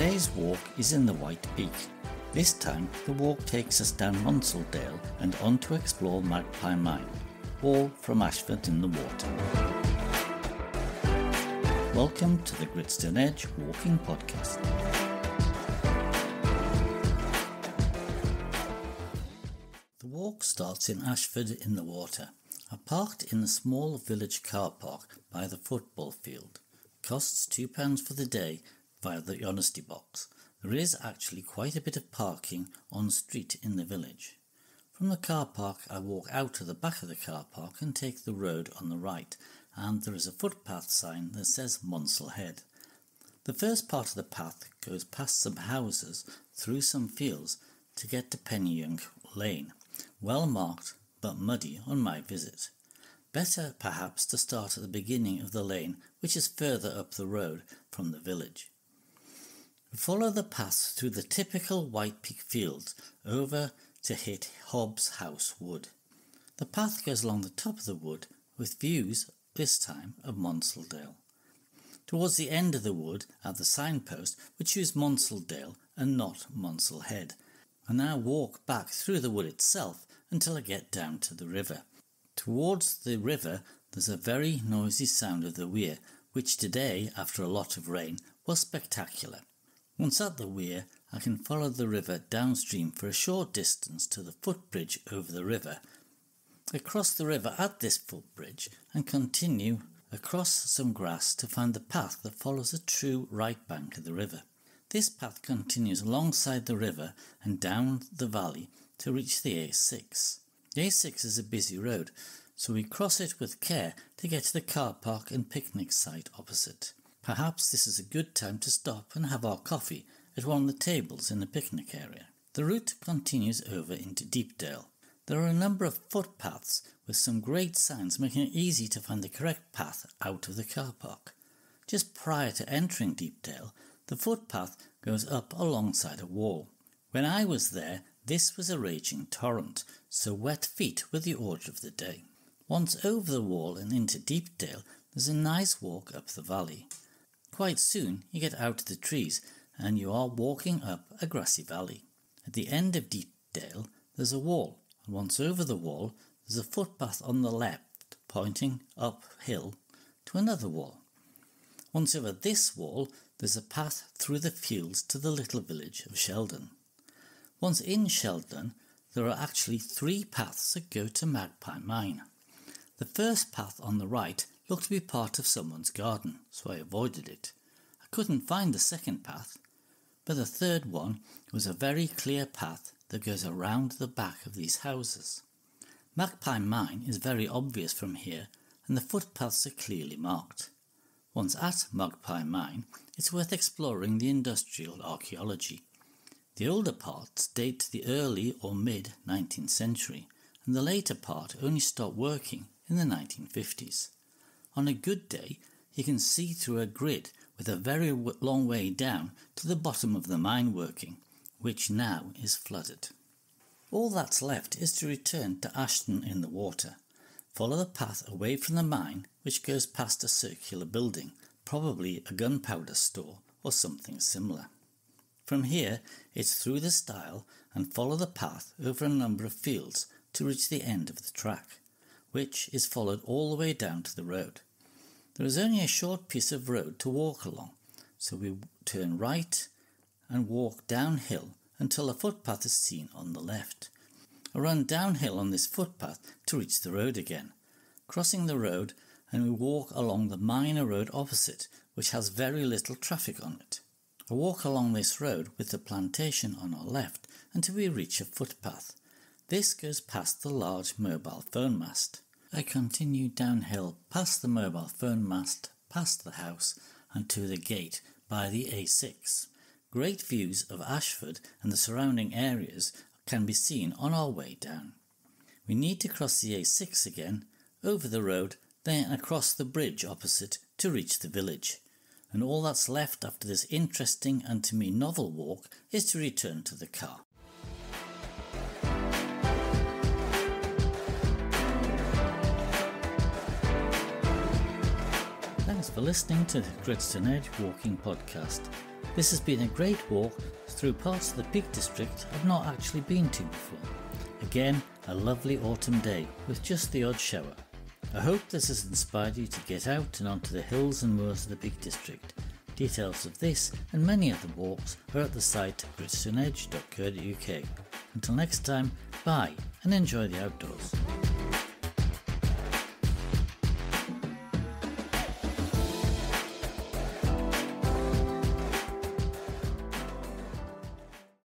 Today's walk is in the White Peak. This time the walk takes us down Monsal Dale and on to explore Magpie Mine, all from Ashford in the water. Welcome to the Gritstoneedge Walking Podcast. The walk starts in Ashford in the water. I parked in a small village car park by the football field. Costs £2 for the day via the honesty box. There is actually quite a bit of parking on street in the village. From the car park I walk out to the back of the car park and take the road on the right, and there is a footpath sign that says Monsal Head. The first part of the path goes past some houses through some fields to get to Pennyung Lane, well marked but muddy on my visit. Better perhaps to start at the beginning of the lane, which is further up the road from the village. We follow the path through the typical White Peak fields over to hit Hobbs House Wood. The path goes along the top of the wood with views, this time, of Monsal Dale. Towards the end of the wood, at the signpost, we choose Monsal Dale and not Monsal Head, and now walk back through the wood itself until I get down to the river. Towards the river there's a very noisy sound of the weir, which today, after a lot of rain, was spectacular. Once at the weir, I can follow the river downstream for a short distance to the footbridge over the river. I cross the river at this footbridge and continue across some grass to find the path that follows the true right bank of the river. This path continues alongside the river and down the valley to reach the A6. The A6 is a busy road, so we cross it with care to get to the car park and picnic site opposite. Perhaps this is a good time to stop and have our coffee at one of the tables in the picnic area. The route continues over into Deepdale. There are a number of footpaths with some great signs making it easy to find the correct path out of the car park. Just prior to entering Deepdale, the footpath goes up alongside a wall. When I was there, this was a raging torrent, so wet feet were the order of the day. Once over the wall and into Deepdale, there's a nice walk up the valley. Quite soon you get out of the trees and you are walking up a grassy valley. At the end of Deepdale there's a wall, and once over the wall there's a footpath on the left pointing uphill to another wall. Once over this wall there's a path through the fields to the little village of Sheldon. Once in Sheldon there are actually 3 paths that go to Magpie Mine. The first path on the right looked to be part of someone's garden, so I avoided it. I couldn't find the second path, but the third one was a very clear path that goes around the back of these houses. Magpie Mine is very obvious from here, and the footpaths are clearly marked. Once at Magpie Mine, it's worth exploring the industrial archaeology. The older parts date to the early or mid-19th century, and the later part only stopped working in the 1950s. On a good day, you can see through a grid with a very long way down to the bottom of the mine working, which now is flooded. All that's left is to return to Ashford in the water. Follow the path away from the mine, which goes past a circular building, probably a gunpowder store or something similar. From here, it's through the stile and follow the path over a number of fields to reach the end of the track, which is followed all the way down to the road. There is only a short piece of road to walk along, so we turn right and walk downhill until a footpath is seen on the left. I run downhill on this footpath to reach the road again, crossing the road, and we walk along the minor road opposite, which has very little traffic on it. I walk along this road with the plantation on our left until we reach a footpath. This goes past the large mobile phone mast. I continue downhill past the mobile phone mast, past the house, and to the gate by the A6. Great views of Ashford and the surrounding areas can be seen on our way down. We need to cross the A6 again, over the road, then across the bridge opposite to reach the village. And all that's left after this interesting and to me novel walk is to return to the car. Thanks for listening to the Gritstoneedge Walking Podcast. This has been a great walk through parts of the Peak District I've not actually been to before. Again, a lovely autumn day with just the odd shower. I hope this has inspired you to get out and onto the hills and moors of the Peak District. Details of this and many of the walks are at the site gritstoneedge.co.uk. Until next time, bye and enjoy the outdoors.